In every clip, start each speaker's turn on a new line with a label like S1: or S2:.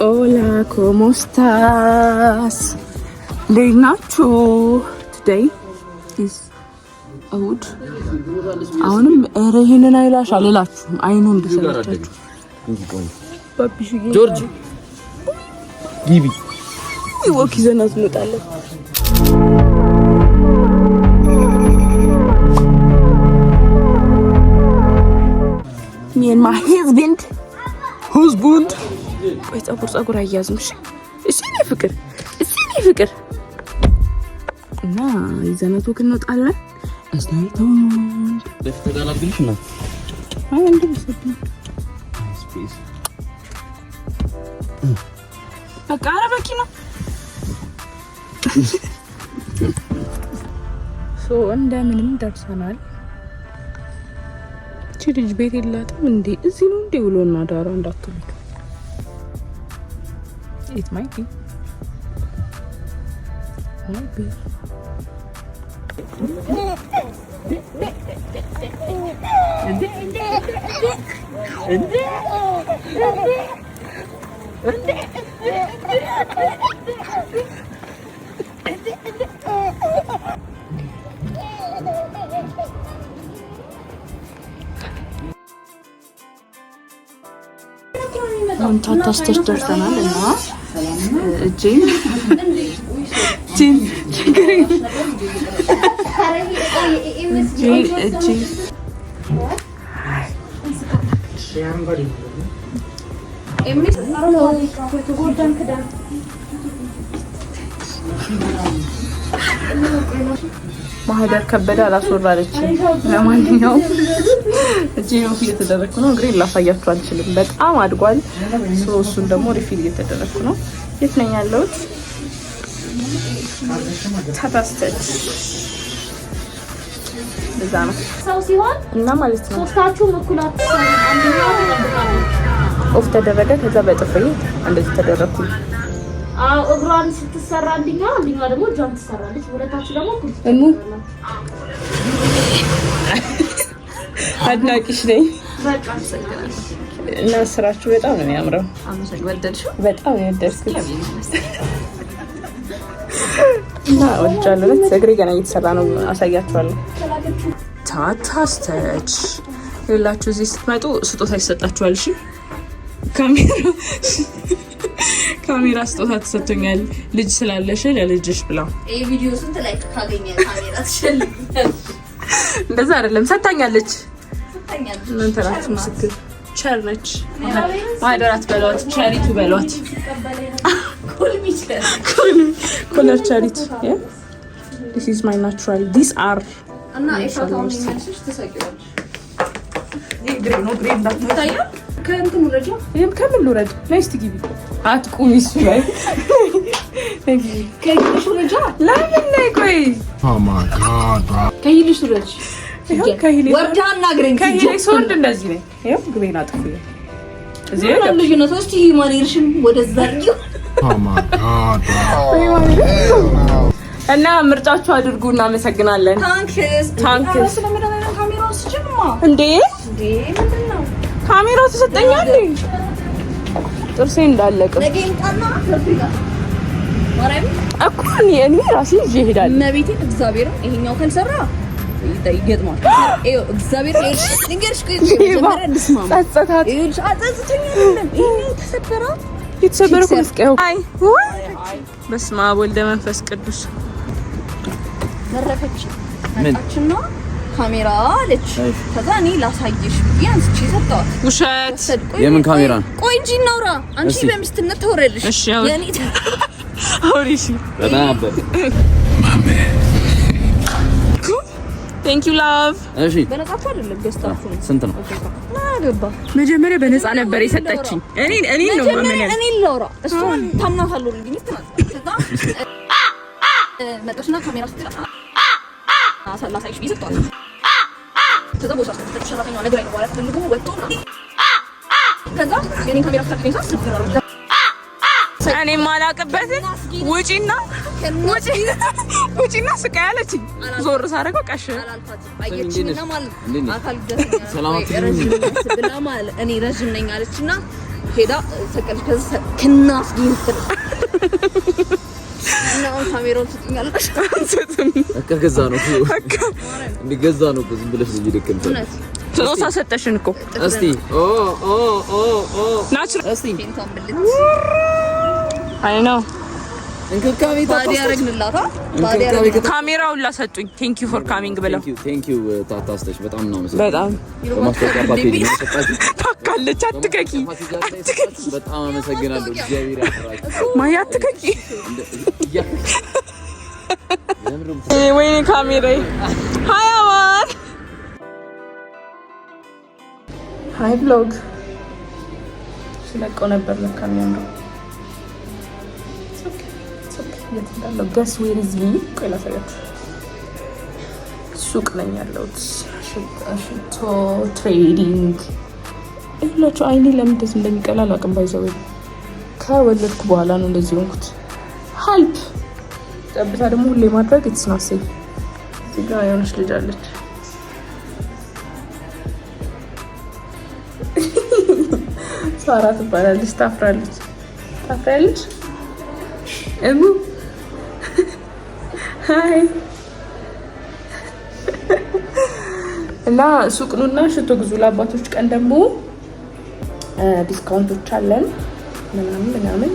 S1: Hola, ¿cómo estás? እንዴት ናችሁ? Today is እሑድ። አሁንም ይሄንን አይላሽ አልላችሁም። አይኑ እንደሰለቻችሁ ጆርጅ ጊቢ ወክ ይዘናት እንወጣለን። Me and my husband ቆይ ጸጉር አያዝም። እሺ ነው ፍቅር እና ይዘናት ወክ እንወጣለን። አስተያየቱን ለፍተዳላብልሽ ነው አንድ ብሰጥ ስፔስ በቃ አረበቂ ነው እንደምንም ደርሰናል። እቺ ልጅ ቤት የላትም እንዴ? እዚህ ነው እንዴ ብሎና ዳራ እንዳትሉ it might be ታታስተሽ ደርሰናል እና እጂ ማህደር ከበደ አላስወራለች። ለማንኛውም እጂ ነው እየተደረኩ ነው። እግሬ ላሳያችሁ አልችልም፣ በጣም አድጓል። እሱን ደግሞ ሪፊል እየተደረኩ ነው። የት ነኝ ያለሁት? ታታስተች እዛ ነው እና ማለት ነው። ሶስታችሁም እኩላት ኦፍ ተደረገ። ከዛ በጥፍሬ እንደዚህ ተደረኩ። እግሯን ስትሰራ አንደኛው ደግሞ እጇን ትሰራለች። ሁለታችሁ ደግሞ እሙ አድናቂሽ ነኝ። እና ስራችሁ በጣም ነው የሚያምረው። ወደድሽው? በጣም ወደድኩት እና ወድጃለሁ። እግሬ ገና እየተሰራ ነው፣ አሳያችኋለሁ። ታታስተች ሌላችሁ እዚህ ስትመጡ ስጦታ ይሰጣችኋል። እሺ ካሜራ ስጦታ ተሰጥቶኛል። ልጅ ስላለሽ ለልጅሽ ብላ ይሄ ቪዲዮ ስንት ላይክ ካገኘ ካሜራ ትሸልኛለሽ። እንደዛ አይደለም ሰጣኛለች። ምን ተራች ምስክር ቸር ነች። ማህደራት በሏት፣ ቸሪቱ በሏት። ኮለር ቸሪቱ this is my natural. These are እና እፋታውን ይመስልሽ ተሰቂዋለሽ። ይግሪ ነው ግሬም ዳትታያ ከእንትን ወረጃ ይሄም ከምን ወረጃ ነይስት ግቢ አትቁሚ እሱ ላይ ከይልሽ ወረጃ ለምን ነይ ቆይ oh my god ከይልሽ ወረጃ ወርዳ እናግረኝ ከይልሽ ወርድ እንደዚህ ነው። ይሄው ግቤና ጥፉ እዚህ ነው ልጅ ነው። እስቲ ማሪርሽም ወደዛ አድርጊው oh my god እና ምርጫችሁ አድርጉ። እናመሰግናለን። ታንክስ ካሜራው ስጭማ እንዴ ምንድነው ካሜራው ተሰጠኛል። ጥርሴ እንዳለቀ ለጌንጣና ማራም እኮ እኔ ራሴ ይዤ እሄዳለሁ። ነብይቴ እግዚአብሔር ይሄኛው ካልሰራ ይገጥማል። ይሄው እግዚአብሔር ልንገርሽ ጀመረ እንስማማ ጸጸታት ይሄው ተሰበረ ኮስቀው አይ በስመ አብ ወልደ መንፈስ ቅዱስ ዘረፈች መጣችና ካሜራ አለች። ከዛ እኔ ላሳይሽ ቢያንስ እቺ ሰጣት። ውሸት የምን ካሜራ ነው? ቆይ እንጂ እናውራ። አንቺ በሚስትነት ተወረልሽ የኔ አውሪሽ በጣም ነበር ማሜ Thank you love። እሺ በነጻ አይደለም ገስታችሁ ስንት ነው? አገባ መጀመሪያ በነጻ ነበር የሰጠችኝ። እኔ ነው ማመን እኔ ላውራ እሷን ታምናታለሁ ልኝ ትናት ከዛ መጣችና ካሜራ ስትላ አሳላሳይሽ ቢሰጣት ከዛ ቦታው ተተሸራተኛ ነገር ነው ማለት ፈልጉ ወጥቶና ከዛ የኔ ካሜራ ስትልኝ ሳስፈራሩ እኔ ማላቀበትን ውጪና ስቃይ አለችኝ። ዞር ሳደርገው ቀሽ አላልፋት አየችኝና ማለት አካል ደስ ሰላማት ብላ ማለት እኔ ረጅም ነኝ አለችና ሄዳ ሰቀልሽ ከናስ ጊንት ነው ካሜራውን ትጥኛለሽ
S2: ከገዛ ነው እንዲገዛ ነው ዝም ብለሽ ልጅ
S1: ስጦታ ሰጠሽን እኮ
S2: እስቲ
S1: ናቹራል
S2: እስቲ
S1: አይ ነው
S2: እንክብካቤ
S1: ታዲያረግንላታ ካሜራውን ላሰጡኝ ቴንክ ዩ ፎር ካሚንግ ብለው
S2: ቴንክ ዩ ታታስተሽ በጣም ነው መሰለኝ
S1: በጣም
S2: ማስተካከል ፓኬጅ ነው ሰጣችሁ
S1: ታካለች አትከኪ
S2: በጣም አመሰግናለሁ እግዚአብሔር ያፈራችሁ
S1: ማያ አትከኪ ወይኔ ካሜራዬ ሃይ አማን ሃይ ብሎግ ስለቆ ነበር ለካሜራው የትንዳለው ገስ ዌርዝ ሚ ቆይላ ሳያችሁ ሱቅ ነኝ ያለሁት ሽቶ ትሬዲንግ እላችሁ አይኔ ለምን እንደዚህ እንደሚቀላል አቅም ባይዘው ከወለድኩ በኋላ ነው እንደዚህ ሆንኩት ሀልፕ ጠብታ ደግሞ ሁሌ ማድረግ ኢትስ ናት ሴፍ እዚህ ጋር የሆነች ልጅ አለች ሳራ ትባላለች ታፍራለች እሙ ሃይ እና ሱቅ ኑና ሽቶ ግዙ ለአባቶች ቀን ደግሞ ዲስካውንቶች አለን ምናምን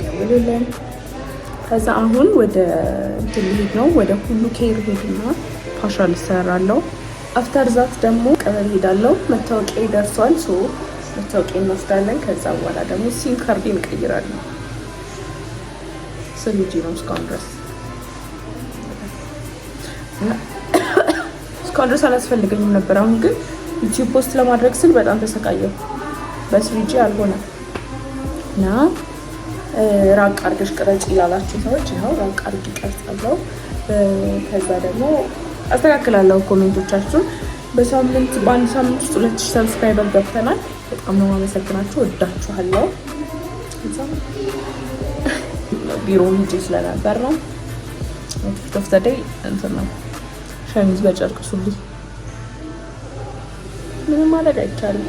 S1: ደውሉልን ከዛ አሁን ወደ እንትን ልሄድ ነው ወደ ሁሉ ኬር ሄድና ፋሻል እሰራለሁ አፍተር ዛት ደግሞ ቀበሌ ሄዳለሁ መታወቂያ ይደርሷል ሶ መታወቂያ እንወስዳለን ከዛ በኋላ ደግሞ ሲም ካርድ እንቀይራለን ስልጂ ነው እስካሁን ድረስ አላስፈልገኝም ነበር አሁን ግን ዩቲዩብ ፖስት ለማድረግ ስል በጣም ተሰቃየሁ በስልጂ አልሆነም እና ራቅ አድርገሽ ቅረጭ ይላላችሁ ሰዎች ይኸው ራቅ አድርጌ ቀርጻለሁ ከዛ ደግሞ አስተካክላለሁ ኮሜንቶቻችሁን በአንድ ሳምንት ውስጥ 2000 ሰብስክራይበር ገብተናል በጣም ነው ማመሰግናችሁ ወዳችኋለሁ ቢሮ ሂጂ ስለነበር ነው ተፍተደይ እንትን ነው ሸሚዝ በጨርቅ ሱሪ ምንም ማድረግ አይቻልም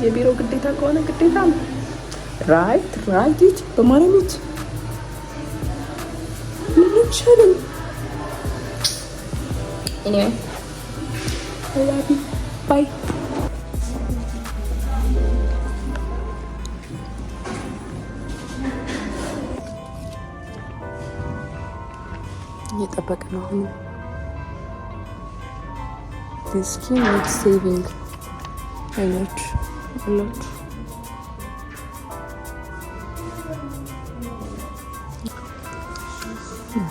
S1: የቢሮ ግዴታ ከሆነ ግዴታ ነው ራይት በማረሚት ምን ይችላል anyway I love you bye እየጠበቀ ነው አሁን ስኪን ኔት ሴቪንግ አይኖች አላችሁ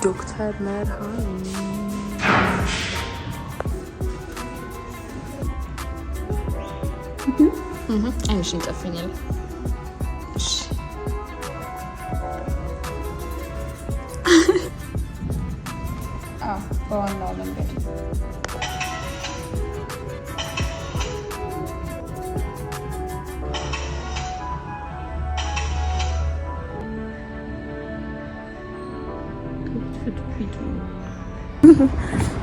S1: ዶክተር መርሃን አይንሽን ጠፍኛል እሺ በዋናው መንገድ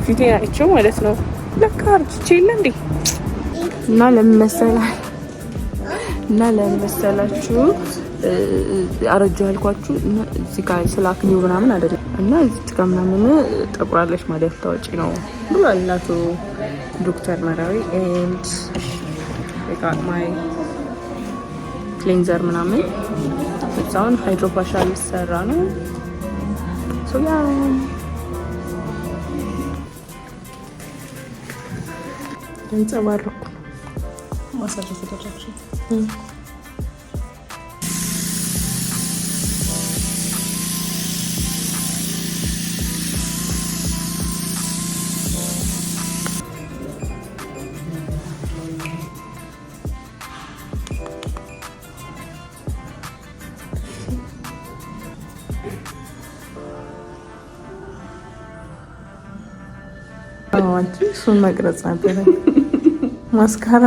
S1: ፊቴን አይቼው ማለት ነው ለካ አርጅቼ የለ እንዴ እና ለምን መሰላችሁ አረጃ ያልኳችሁ እዚህ ጋር ስላክኒው ምናምን አይደለም እና እዚህ ጋር ምናምን ጠቁራለች ማለት ታውጪ ነው ብሏል እናቱ ዶክተር መራዊ and I got my cleanser ምናምን እዛውን ሃይድሮፋሻል ሰራ ነው so yeah እንጸባረኩ ማሳጅ ተደረገች እሱን መቅረጽ ነበረ ማስካራ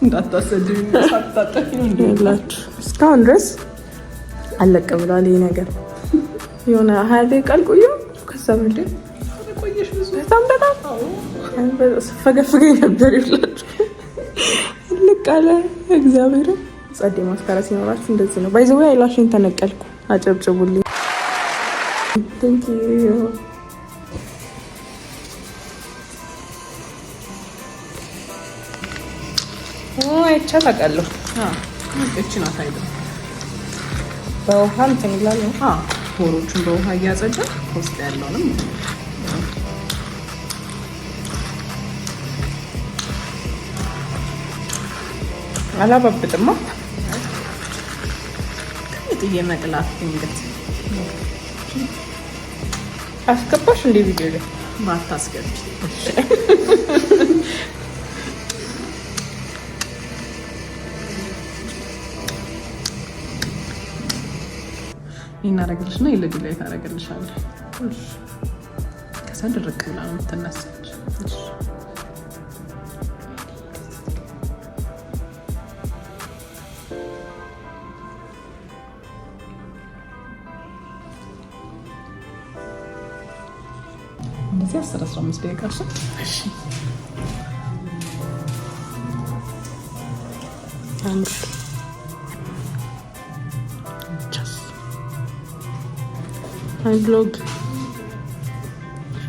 S1: እንዳታሰድኝ ሳታጠፊላችሁ እስካሁን ድረስ አለቀ ብሏል ይሄ ነገር የሆነ 20 ደቂቃ አልቆየም ከዛ በኋላ ቆየሽ ብዙ በጣም ፈገፈገኝ ነበር ይላችሁ ቃለ እግዚአብሔር ጸዴ ማስካራ ሲኖራችሁ እንደዚህ ነው። ባይ ዘ ወይ አይላሽን ተነቀልኩ። አጨብጭቡልኝ። ቴንክ ዩ። አይቻ ታውቃለሁ። እቺን አታይደው በውሃ እንትን ይላል። ሆሮቹን በውሃ እያጸዳ ውስጥ ያለውንም አላባብጥማ። ጥዬ መቅላት እንግዲህ አስገባሽ እንደ ቪዲዮ ላይ ማታስገቢ ይናረግልሽ ነው ይልድ ላይ ታረግልሻለሽ። ከዛ ድርቅ ብላ ነው የምትነሳች። እንደዚህ 15 ደቂቃ እርሱ እሺ አምር ቭሎግ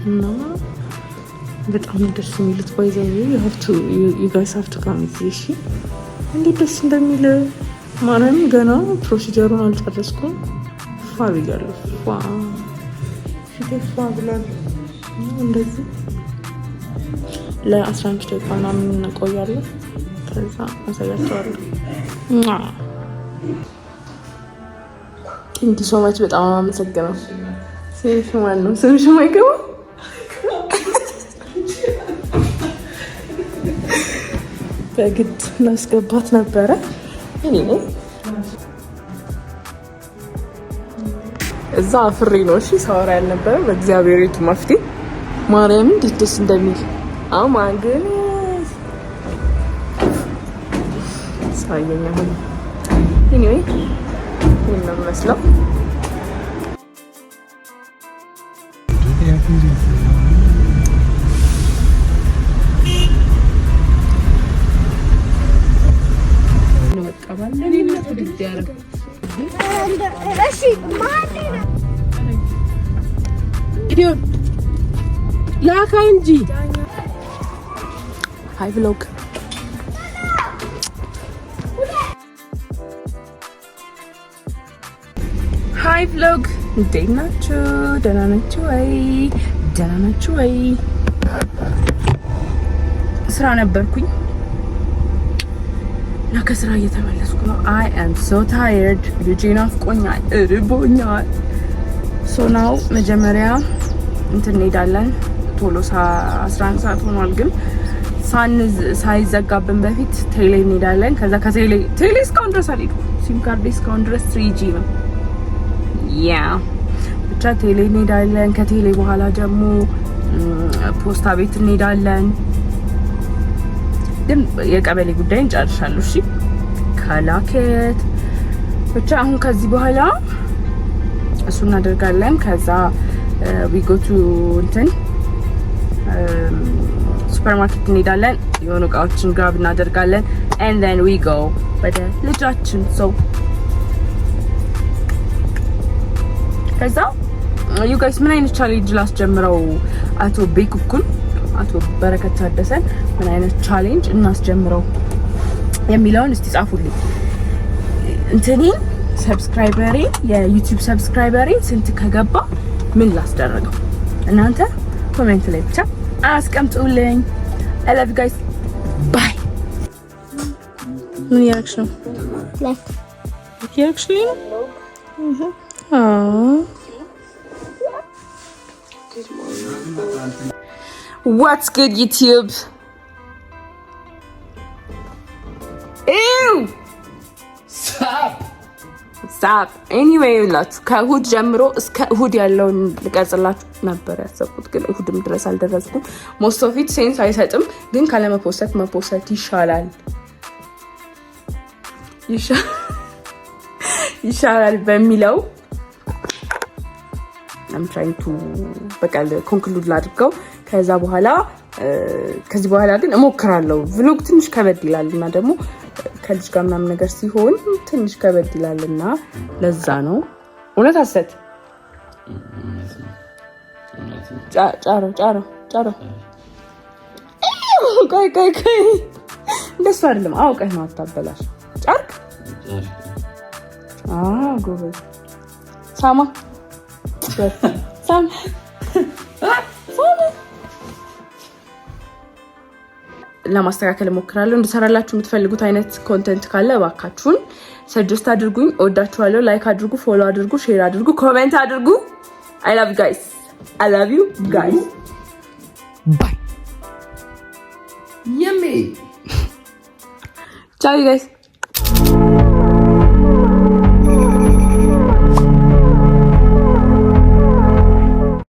S1: እና በጣም ደስ የሚሉት ባይዘው you guys have to come see እሺ እንዴት ደስ እንደሚል ማንም ገና ፕሮሲጀሩን አልጨረስኩም። ፋ ብያለሁ። ፋ ብሏል። እንደዚህ ለ15 ደቂቃ ምናምን እንቆያለን። ከዛ አሳያቸዋለሁ። ቴንክ ዩ ሶ ማች። በጣም አመሰግናለሁ። ስምሽ ማን ነው? ስምሽ ማይገባ በግድ ማስገባት ነበረ። እኔ እዛ አፍሬ ነው እሺ ሳወራ ያልነበረ በእግዚአብሔር ቤቱ መፍትሄ ማርያም እንዴት ደስ እንደሚል አማን ሳየኛ ሆነ anyway ነው መስለው ነው ቀባለ ነው ትግድ ያረግ እሺ ማን ቪዲዮ ላካ እንጂ ሃይ ቭሎግ ሃይ ቭሎግ እንዴት ናችሁ? ደህና ናችሁ ወይ? ደህና ናችሁ ወይ? ስራ ነበርኩኝ እና ከስራ እየተመለስኩ ነው። I am so tired። ልጄ ናፍቆኛል፣ እርቦኛል። ሶ ናው መጀመሪያ እንትን እንሄዳለን። ቶሎ 11 ሰዓት ሆኗል፣ ግን ሳይዘጋብን በፊት ቴሌ እንሄዳለን። ከዛ ቴሌ እስካሁን ድረስ አልሄድኩም። ሲም ካርድ እስካሁን ድረስ 3G ነው። ያ ብቻ ቴሌ እንሄዳለን። ከቴሌ በኋላ ደግሞ ፖስታ ቤት እንሄዳለን። ግን የቀበሌ ጉዳይ እንጨርሻለሁ። እሺ ከላከት ብቻ አሁን ከዚህ በኋላ እሱ እናደርጋለን። ከዛ we go to እንትን ሱፐርማርኬት እንሄዳለን። የሆኑ እቃዎችን ግራብ እናደርጋለን and then we go ወደ ልጃችን ሰው ከዛ you guys ምን አይነት ቻሌንጅ ላስጀምረው አቶ ቤኩኩን አቶ በረከት ታደሰን ምን አይነት ቻሌንጅ እናስጀምረው የሚለውን እስቲ ጻፉልኝ። እንትኔ ሰብስክራይበሬ የዩቲዩብ ሰብስክራይበሬ ስንት ከገባ ምን ላስደረገው እናንተ ኮሜንት ላይ ብቻ አስቀምጡልኝ። I love you guys. Bye. ምን ያክሽ ነው? ላይክ ያክሽ ነው? What's good YouTube? Ew! Stop. Anyway, ከእሁድ ጀምሮ እስከ እሁድ ያለውን ልቀርጽላችሁ ነበር ያሰብኩት፣ ግን እሁድም ድረስ አልደረስኩም። ሞስት ኦፍ ኢት ሴንስ አይሰጥም፣ ግን ካለመፖሰት ይሻላል በሚለው I'm trying to በቃ ኮንክሉድ ላድርገው። ከዚህ በኋላ ግን እሞክራለሁ። ቭሎግ ትንሽ ከበድ ይላል እና ደግሞ ከልጅ ጋር ምናምን ነገር ሲሆን ትንሽ ከበድ ይላልና ለዛ ነው። እውነት ሐሰት ጫሮ ቆይ እንደሱ አይደለም። አውቀህ ነው አታበላሽ። ጫርክ ጎበዝ ሳማ ለማስተካከል እሞክራለሁ። እንድሰራላችሁ የምትፈልጉት አይነት ኮንተንት ካለ እባካችሁን ሰጀስት አድርጉኝ። እወዳችኋለሁ። ላይክ አድርጉ፣ ፎሎ አድርጉ፣ ሼር አድርጉ፣ ኮሜንት አድርጉ። I love you guys. Bye. Yummy. Ciao you guys.